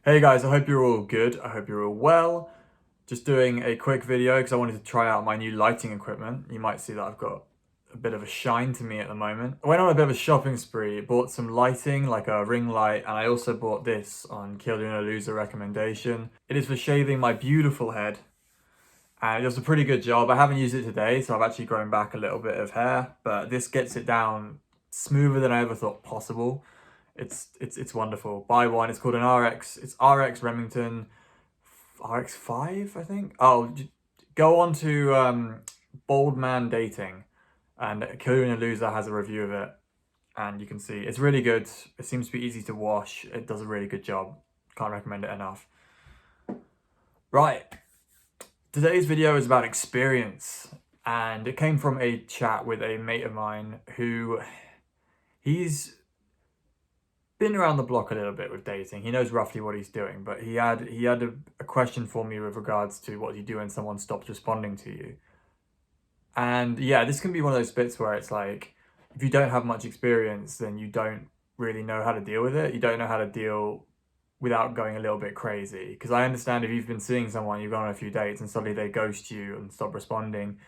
Hey guys, I hope you're all good. I hope you're all well. Just doing a quick video because I wanted to try out my new lighting equipment. You might see that I've got a bit of a shine to me at the moment. I went on a bit of a shopping spree, bought some lighting like a ring light, and I also bought this on Kill Luna Loser recommendation. It is for shaving my beautiful head, and it does a pretty good job. I haven't used it today, so I've actually grown back a little bit of hair, but this gets it down smoother than I ever thought possible. It's wonderful. Buy one. It's called an RX. It's RX Remington RX5, I think. Oh, go on to Bold Man Dating, and Killian Loser has a review of it, and you can see it's really good. It seems to be easy to wash. It does a really good job. Can't recommend it enough. Right, today's video is about experience, and it came from a chat with a mate of mine who he's been around the block a little bit with dating. He knows roughly what he's doing, but he had a question for me with regards to what you do when someone stops responding to you. And yeah, this can be one of those bits where it's like, if you don't have much experience, then you don't really know how to deal with it. You don't know how to deal without going a little bit crazy. Because I understand if you've been seeing someone, you've gone on a few dates, and suddenly they ghost you and stop responding,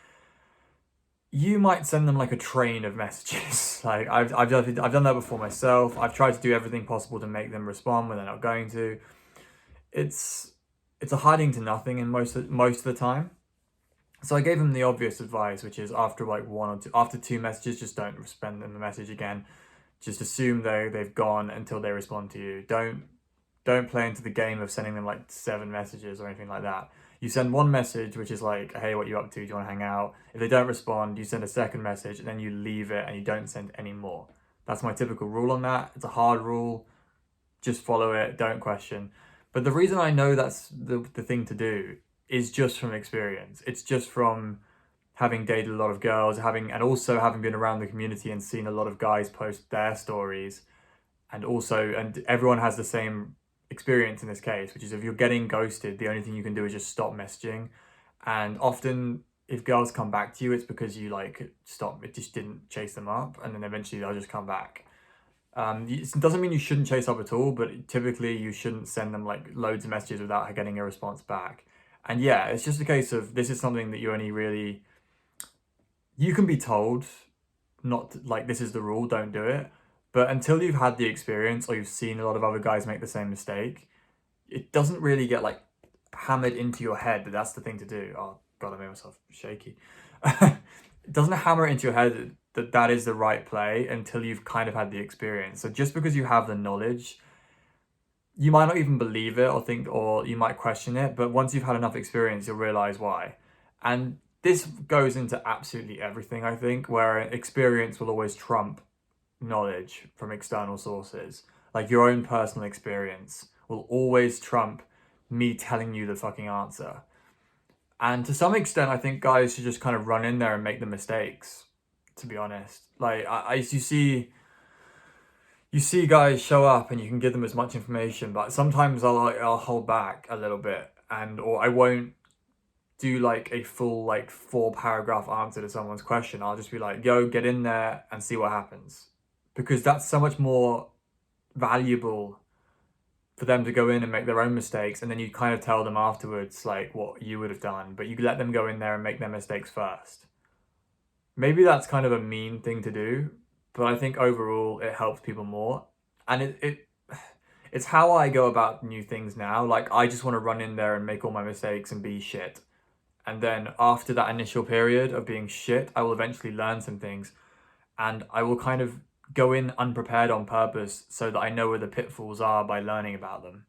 you might send them like a train of messages. Like I've done that before myself. I've tried to do everything possible to make them respond when they're not going to. It's it's a hiding to nothing in most of the time. So I gave him the obvious advice, which is after like one or two, after two messages, just don't respond in the message again. Just assume they've gone until they respond to you. Don't play into the game of sending them like 7 messages or anything like that. You send one message, which is like, hey, what you up to? Do you want to hang out? If they don't respond, you send a second message and then you leave it and you don't send any more. That's my typical rule on that. It's a hard rule. Just follow it. Don't question. But the reason I know that's the thing to do is just from experience. It's just from having dated a lot of girls, and also having been around the community and seen a lot of guys post their stories, and everyone has the same experience in this case, which is if you're getting ghosted, the only thing you can do is just stop messaging. And often if girls come back to you, it's because you like stop, it just didn't chase them up, and then eventually they'll just come back. It doesn't mean you shouldn't chase up at all, but typically you shouldn't send them like loads of messages without getting a response back. And yeah, it's just a case of this is something that you only really, you can be told not like this is the rule, don't do it. But until you've had the experience or you've seen a lot of other guys make the same mistake, it doesn't really get like hammered into your head that that's the thing to do. Oh God, I made myself shaky. It doesn't hammer it into your head that that is the right play until you've kind of had the experience. So just because you have the knowledge, you might not even believe it or think, or you might question it, but once you've had enough experience, you'll realize why. And this goes into absolutely everything, I think, where experience will always trump knowledge from external sources. Like your own personal experience will always trump me telling you the fucking answer. And to some extent, I think guys should just kind of run in there and make the mistakes, to be honest. Like, you see guys show up and you can give them as much information, but sometimes I'll hold back a little bit, or I won't do like a full like 4 paragraph answer to someone's question. I'll just be like, yo, get in there and see what happens. Because that's so much more valuable for them to go in and make their own mistakes, and then you kind of tell them afterwards like what you would have done, but you let them go in there and make their mistakes first. Maybe that's kind of a mean thing to do, but I think overall it helps people more. And it's how I go about new things now. Like I just want to run in there and make all my mistakes and be shit. And then after that initial period of being shit, I will eventually learn some things, and I will kind of go in unprepared on purpose so that I know where the pitfalls are by learning about them.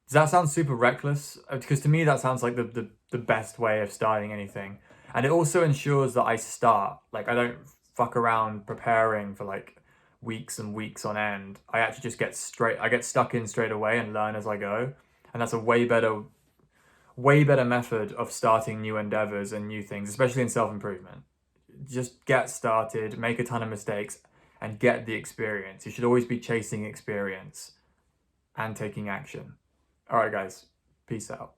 Does that sound super reckless? Because to me, that sounds like the best way of starting anything. And it also ensures that I start. Like, I don't fuck around preparing for like weeks and weeks on end. I actually just I get stuck in straight away and learn as I go. And that's a way better method of starting new endeavors and new things, especially in self-improvement. Just get started, make a ton of mistakes, and get the experience. You should always be chasing experience and taking action. All right, guys, peace out.